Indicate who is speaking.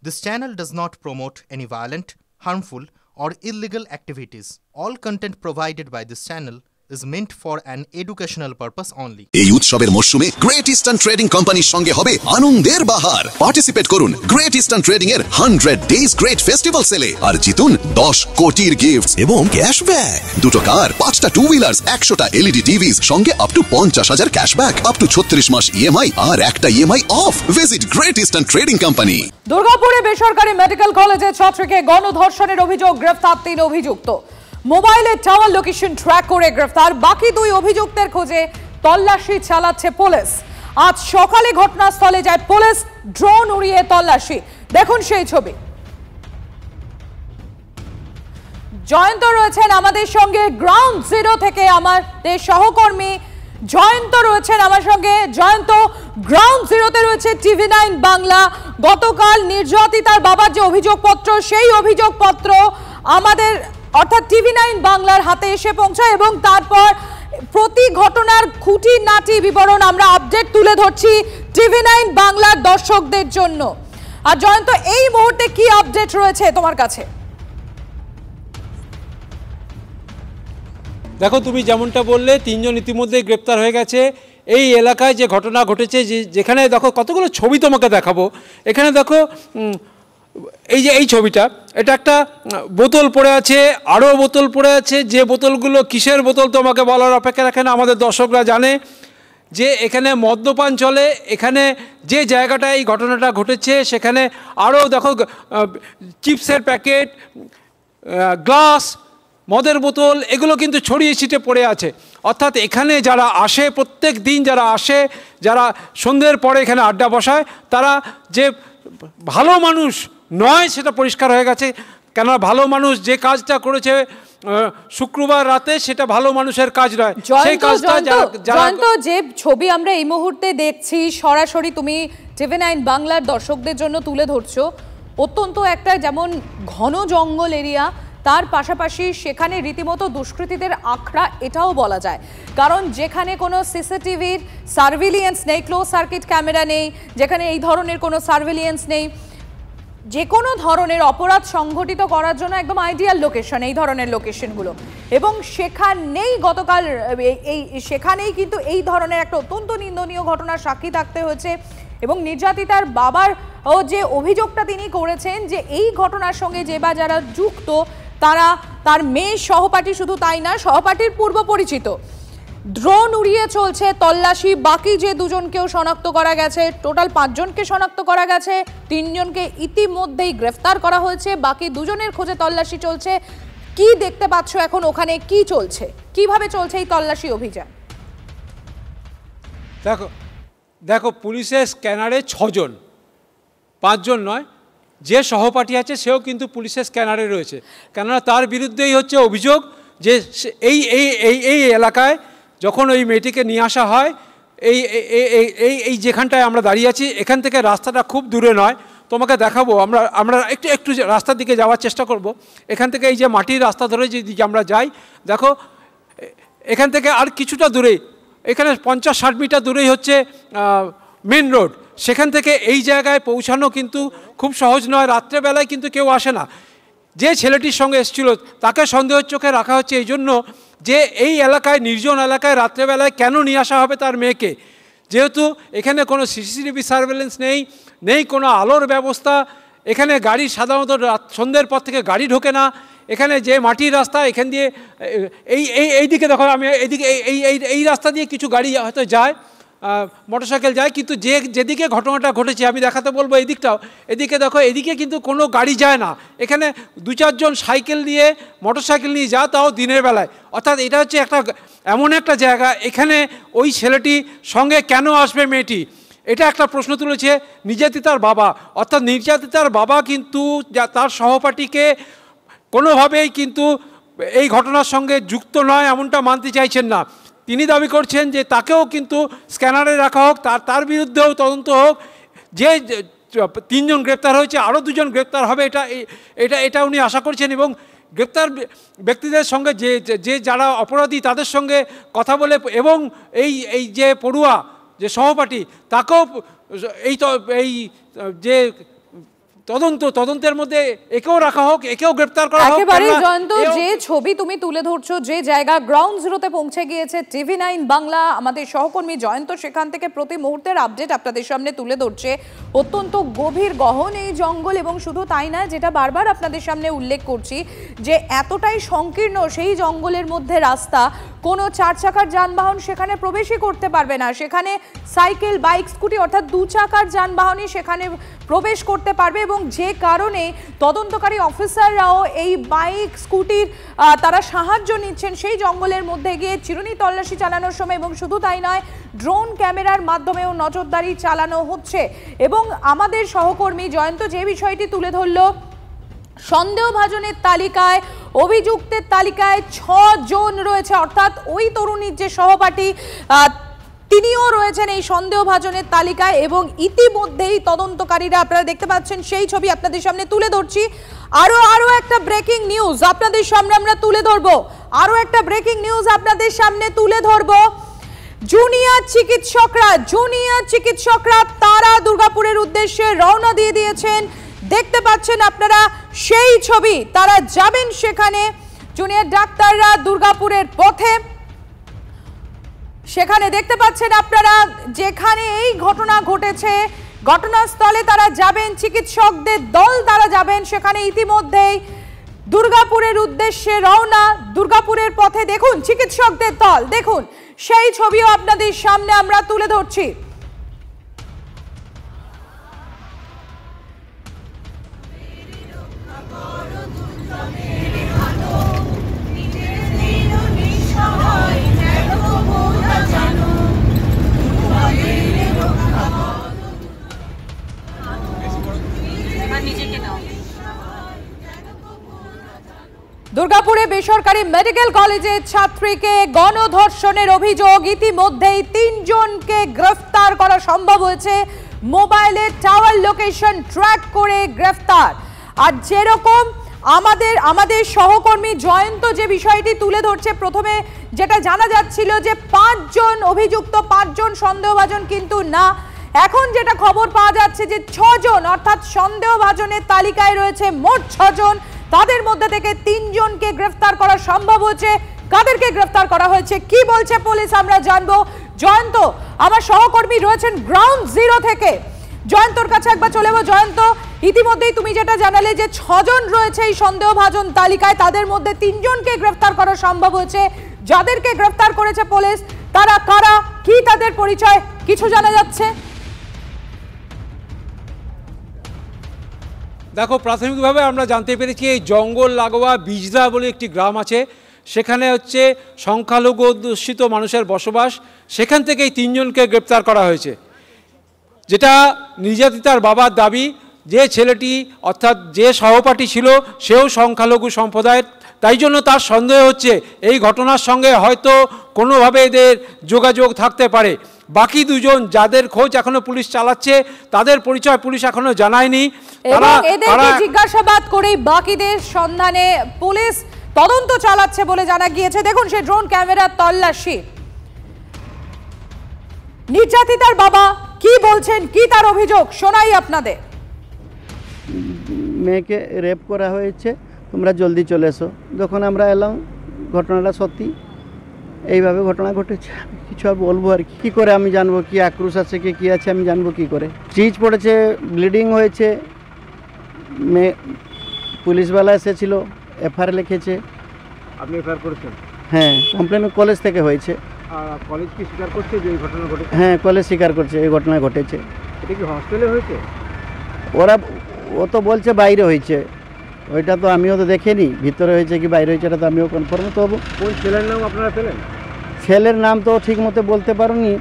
Speaker 1: This channel does not promote any violent, harmful, or illegal activities. All content provided by this channel is meant for an educational purpose only.
Speaker 2: এই উৎসবের মরশুমে great eastern trading কোম্পানির সঙ্গে হবে আনন্দের বাহার। Participate করুন great eastern trading এর 100 days great festival সেলে আর জিতুন 10 কোটির গিফটস এবং ক্যাশব্যাক। দুটো কার, 5টা টু হুইলার্স, 100টা এলইডি টিভিস, সঙ্গে up to 50,000 cashback, up to 36 মাস ইএমআই আর একটা EMI off. Visit great eastern trading company.
Speaker 3: দুর্গাপুরে বেসরকারি মেডিকেল কলেজে ছাত্রীকে গণধর্ষণের অভিযোগ, গ্রেফতার 3 অভিযুক্ত। মোবাইলে টাওয়ার লোকেশন ট্র্যাক করে গ্রেফতার বাকি 2 অভিযুক্তের খোঁজে তল্লাশি চালাচ্ছে পুলিশ। আজ সকালে ঘটনাস্থলে যায় পুলিশ, ড্রোন উড়িয়ে তল্লাশি। দেখুন সেই ছবি। জয়ন্ত রয়েছেন আমাদের সঙ্গে গ্রাউন্ড জিরো থেকে, আমাদের সহকর্মী জয়ন্ত রয়েছেন আমার সঙ্গে। জয়ন্ত, গ্রাউন্ড জিরোতে রয়েছে TV9 বাংলা। গতকাল নির্যাতিতার বাবার যে অভিযোগপত্র, সেই অভিযোগপত্র আমাদের অর্থাৎ TV9 বাংলার হাতে এসে পৌঁছায় এবং তারপর প্রতি ঘটনার খুঁটিনাটি বিবরণ আমরা আপডেট তুলে ধরছি TV9 বাংলার দর্শকদের জন্য। আর জয়ন্ত, এই মুহূর্তে কি আপডেট রয়েছে তোমার কাছে?
Speaker 4: দেখো, তুমি যেমনটা বললে 3 জন ইতিমধ্যে গ্রেপ্তার হয়ে গেছে। এই এলাকায় যে ঘটনা ঘটেছে, যেখানে দেখো কতগুলো ছবি তোমাকে দেখাবো। এখানে দেখো এই যে এই ছবিটা, এটা একটা বোতল পড়ে আছে, আরও বোতল পড়ে আছে। যে বোতলগুলো কিসের বোতল তোমাকে বলার অপেক্ষা রাখে না, আমাদের দর্শকরা জানে যে এখানে মদ্যপান চলে। এখানে যে জায়গাটায় এই ঘটনাটা ঘটেছে সেখানে আরও দেখো চিপসের প্যাকেট, গ্লাস, মদের বোতল, এগুলো কিন্তু ছড়িয়ে ছিটে পড়ে আছে। অর্থাৎ এখানে যারা আসে, প্রত্যেক দিন যারা আসে, যারা সন্ধ্যের পরে এখানে আড্ডা বসায়, তারা যে ভালো মানুষ নয় সেটা পরিষ্কার হয়ে গেছে। কেননা ভালো মানুষ যে কাজটা করেছে শুক্রবার রাতে, সেটা ভালো মানুষের কাজ নয়। সেই কাজটা
Speaker 3: জয়ন্ত, যে ছবি আমরা এই মুহূর্তে দেখছি সরাসরি তুমি TV9 বাংলার দর্শকদের জন্য তুলে ধরছো, অত্যন্ত একটা যেমন ঘন জঙ্গল এরিয়া, তার পাশাপাশি সেখানে রীতিমতো দুষ্কৃতীদের আখড়া এটাও বলা যায়। কারণ যেখানে কোনো সিসিটিভির সার্ভিলিয়েন্স নেই, ক্লোজ সার্কিট ক্যামেরা নেই, যেখানে এই ধরনের কোনো সার্ভিলিয়েন্স নেই, যে কোনো ধরনের অপরাধ সংঘটিত করার জন্য একদম আইডিয়াল লোকেশন এই ধরনের লোকেশনগুলো। এবং সেখানেই গতকাল সেখানেই কিন্তু এই ধরনের একটা অত্যন্ত নিন্দনীয় ঘটনার সাক্ষী থাকতে হয়েছে। এবং নির্যাতিতার বাবার যে অভিযোগটা তিনি করেছেন যে এই ঘটনার সঙ্গে যে বা যারা যুক্ত তারা তার মেয়ে সহপাঠী, শুধু তাই না, সহপাঠীর পূর্ব পরিচিত। ড্রোন উড়িয়ে চলছে তল্লাশি, বাকি যে 2 জনকেও শনাক্ত করা গেছে, টোটাল 5 জনকে শনাক্ত করা গেছে, 3 জনকে ইতিমধ্যেই গ্রেফতার করা হয়েছে, বাকি 2 জনের খোঁজে তল্লাশি চলছে। কি দেখতে পাচ্ছ এখন ওখানে, কি চলছে, কিভাবে চলছে এই তল্লাশি অভিযান?
Speaker 4: দেখো পুলিশের স্ক্যানারে 6 জন, 5 জন নয়। যে সহপাঠী আছে সেও কিন্তু পুলিশের স্ক্যানারে রয়েছে। কেননা তার বিরুদ্ধেই হচ্ছে অভিযোগ যে এই এই এই এই এলাকায় যখন ওই মেয়েটিকে নিয়ে আসা হয়, এই এই এই যেখানটায় আমরা দাঁড়িয়ে আছি, এখান থেকে রাস্তাটা খুব দূরে নয়, তোমাকে দেখাবো। আমরা একটু রাস্তার দিকে যাওয়ার চেষ্টা করব। এখান থেকে এই যে মাটির রাস্তা ধরে যেদিকে আমরা যাই, দেখো এখান থেকে আর কিছুটা দূরেই, এখানে 50-60 মিটার দূরেই হচ্ছে মেন রোড। সেখান থেকে এই জায়গায় পৌঁছানো কিন্তু খুব সহজ নয়। রাত্রেবেলায় কিন্তু কেউ আসে না। যে ছেলেটির সঙ্গে এসেছিল তাকে সন্দেহের চোখে রাখা হচ্ছে এই জন্য যে এই এলাকায়, নির্জন এলাকায় রাত্রেবেলায় কেন নিয়ে আসা হবে তার মেয়েকে, যেহেতু এখানে কোনো সিসিটিভি সার্ভেলেন্স নেই কোনো আলোর ব্যবস্থা। এখানে গাড়ি সাধারণত সন্ধ্যের পর থেকে গাড়ি ঢোকে না। এখানে যে মাটির রাস্তা, এখান দিয়ে এই দিকে দেখো, আমি এইদিকে এই রাস্তা দিয়ে কিছু গাড়ি হয়তো যায়, মোটরসাইকেল যায়, কিন্তু যেদিকে ঘটনাটা ঘটেছে আমি দেখাতে বলবো এই দিকটাও। এদিকে দেখো, এদিকে কিন্তু কোনো গাড়ি যায় না। এখানে 2-4 জন সাইকেল নিয়ে, মোটরসাইকেল নিয়ে যায়, তাও দিনের বেলায়। অর্থাৎ এটা হচ্ছে এমন একটা জায়গা, এখানে ওই ছেলেটি সঙ্গে কেন আসবে মেয়েটি, এটা একটা প্রশ্ন তুলেছে নির্যাতিতার বাবা। অর্থাৎ নির্যাতিতার বাবা কিন্তু তার সহপাঠীকে কোনোভাবেই কিন্তু এই ঘটনার সঙ্গে যুক্ত নয় এমনটা মানতে চাইছেন না। তিনি দাবি করছেন যে তাকেও কিন্তু স্ক্যানারে রাখা হোক, তার বিরুদ্ধেও তদন্ত হোক। যে 3 জন গ্রেপ্তার হয়েছে, আরও 2 জন গ্রেপ্তার হবে, এটা উনি আশা করছেন। এবং গ্রেপ্তার ব্যক্তিদের সঙ্গে যে যারা অপরাধী তাদের সঙ্গে কথা বলে, এবং এই যে পড়ুয়া, যে সহপাঠী, তাকেও এই যে তদন্তের মধ্যে একেও রাখা হোক, একেও গ্রেপ্তার করা হোক।
Speaker 3: একেবারে জয়ন্ত, যে ছবি তুমি তুলে ধরছো, যে জায়গা গ্রাউন্ড জিরোতে পৌঁছে গিয়েছে TV9 বাংলা, আমাদের সহকর্মী জয়ন্ত সেখান থেকে প্রতি মুহূর্তের আপডেট আপনাদের সামনে তুলে ধরছে। অত্যন্ত গভীর গহন এই জঙ্গল, এবং শুধু তাই না, যেটা বারবার আপনাদের সামনে উল্লেখ করছি যে এতটাই সংকীর্ণ সেই জঙ্গলের মধ্যে রাস্তা, কোনো 4 চাকার যানবাহন সেখানে প্রবেশই করতে পারবে না। সেখানে সাইকেল, বাইক, স্কুটি অর্থাৎ 2 চাকার যানবাহনই সেখানে প্রবেশ করতে পারবে, এবং যে কারণে তদন্তকারী অফিসাররাও এই বাইক, স্কুটির তারা সাহায্য নিচ্ছেন সেই জঙ্গলের মধ্যে গিয়ে চিরুনি তল্লাশি চালানোর সময়, এবং শুধু তাই নয়, ড্রোন ক্যামেরার মাধ্যমেও নজরদারি চালানো হচ্ছে। এবং আমাদের সহকর্মী জয়ন্ত যে বিষয়টি তুলে ধরলো, সন্দেহভাজনের তালিকায়, অভিযুক্তের তালিকায় 6 জন রয়েছে, অর্থাৎ ওই তরুণীর যে সহপাঠী তিনিও রয়েছেন এই সন্দেহভাজনের তালিকায়। এবং ইতিমধ্যেই তদন্তকারীরা, আপনারা দেখতে পাচ্ছেন সেই ছবি আপনাদের সামনে তুলে ধরছি। আরো একটা ব্রেকিং নিউজ আপনাদের সামনে আমরা তুলে ধরবো, আরো একটা ব্রেকিং নিউজ আপনাদের সামনে তুলে ধরবো। জুনিয়র চিকিৎসকরা তারা দুর্গাপুরের উদ্দেশ্যে রওনা দিয়ে দিয়েছেন। দেখতে পাচ্ছেন আপনারা সেই ছবি, তারা যাবেন সেখানে। জুনিয়র ডাক্তাররা দুর্গাপুরের পথে, সেখানে দেখতে পাচ্ছেন আপনারা যেখানে এই ঘটনা ঘটেছে ঘটনাস্থলে তারা যাবেন, চিকিৎসকদের দল তারা যাবেন সেখানে। ইতিমধ্যেই দুর্গাপুরের উদ্দেশ্যে রওনা, দুর্গাপুরের পথে দেখুন চিকিৎসকদের দল, দেখুন সেই ছবিও আপনাদের সামনে আমরা তুলে ধরছি। দুর্গাপুরে বেসরকারি মেডিকেল কলেজের ছাত্রীকে গণধর্ষণের অভিযোগ, ইতিমধ্যেই 3 জনকে গ্রেফতার করা সম্ভব হয়েছে। মোবাইলে টাওয়ার লোকেশন ট্র্যাক করে গ্রেফতার। আর যেরকম আমাদের সহকর্মী জয়ন্ত যে বিষয়টি তুলে ধরছে, প্রথমে যেটা জানা যাচ্ছিল যে 5 জন অভিযুক্ত, 5 জন সন্দেহভাজন, কিন্তু না, এখন যেটা খবর পাওয়া যাচ্ছে যে 6 জন, অর্থাৎ সন্দেহভাজনের তালিকায় রয়েছে মোট 6 জন। তাদের মধ্যে থেকে 3 জনকে গ্রেফতার করা সম্ভব হয়েছে। কাদেরকে গ্রেফতার করা হয়েছে, কি বলছে পুলিশ, আমরা জানবো। জয়ন্ত আমার সহকর্মী রয়েছেন গ্রাউন্ড জিরো থেকে, জয়ন্তর কাছে একবার চলে যাবো। জয়ন্ত, ইতিমধ্যেই তুমি যেটা জানালে যে 6 জন রয়েছে এই সন্দেহভাজন তালিকায়, তাদের মধ্যে 3 জনকে গ্রেফতার করা সম্ভব হয়েছে। যাদেরকে গ্রেফতার করেছে পুলিশ, তারা কারা, কি তাদের পরিচয়, কিছু জানা যাচ্ছে?
Speaker 4: দেখো, প্রাথমিকভাবে আমরা জানতে পেরেছি এই জঙ্গল লাগোয়া বিজদা বলে একটি গ্রাম আছে, সেখানে হচ্ছে সংখ্যালঘু অধ্যুষিত মানুষের বসবাস। সেখান থেকে এই 3 জনকে গ্রেপ্তার করা হয়েছে। যেটা নির্যাতিতার বাবার দাবি, যে ছেলেটি অর্থাৎ যে সহপাঠী ছিল সেও সংখ্যালঘু সম্প্রদায়ের, তাই জন্য তার সন্দেহ হচ্ছে এই ঘটনার সঙ্গে হয়তো কোনোভাবে এদের যোগাযোগ থাকতে পারে। বাকি 2 জন যাদের খোঁজ এখনো পুলিশ চালাচ্ছে, তাদের পরিচয় পুলিশ এখনো জানায়নি।
Speaker 3: এদেরকে জিজ্ঞাসাবাদ করে বাকিদের সন্ধানে পুলিশ তদন্ত চালাচ্ছে বলে জানা গিয়েছে। দেখুন সেই ড্রোন ক্যামেরার তল্লাশি। নির্যাতিতার বাবা কি বলছেন, কি তার অভিযোগ, শোনাই আপনাদের।
Speaker 5: মেয়েকে রেপ করা হয়েছে, তোমরা জলদি চলে এসো। যখন আমরা এলাম, ঘটনাটা সত্যি এইভাবে ঘটনা ঘটেছে। কিছু আর বলবো আর কি করে আমি জানবো, কি আক্রোশ আছে কি আছে আমি জানবো কি করে? স্টিচ পড়েছে, ব্লিডিং হয়েছে। মেয়ে পুলিশওয়ালা এসেছিল, এফআইআর লিখেছে।
Speaker 6: আপনি এফআইআর করেছেন?
Speaker 5: হ্যাঁ, কমপ্লেন কলেজ থেকে হয়েছে।
Speaker 6: কলেজ কি স্বীকার করছে যে এই ঘটনা ঘটেছে?
Speaker 5: হ্যাঁ, কলেজ স্বীকার করছে এই ঘটনা ঘটেছে।
Speaker 6: এটা কি হস্টেলে হয়েছে?
Speaker 5: ও তো বলছে বাইরে হয়েছে, ওইটা তো আমিও তো দেখিনি, ভিতরে হয়েছে কি বাইরে হয়েছে এটা তো আমিও কনফার্ম তো হবো।
Speaker 6: কোন ছেলের নাম আপনারা পেলেন?
Speaker 5: ছেলের নাম তো ঠিক মতো বলতে পারোনি।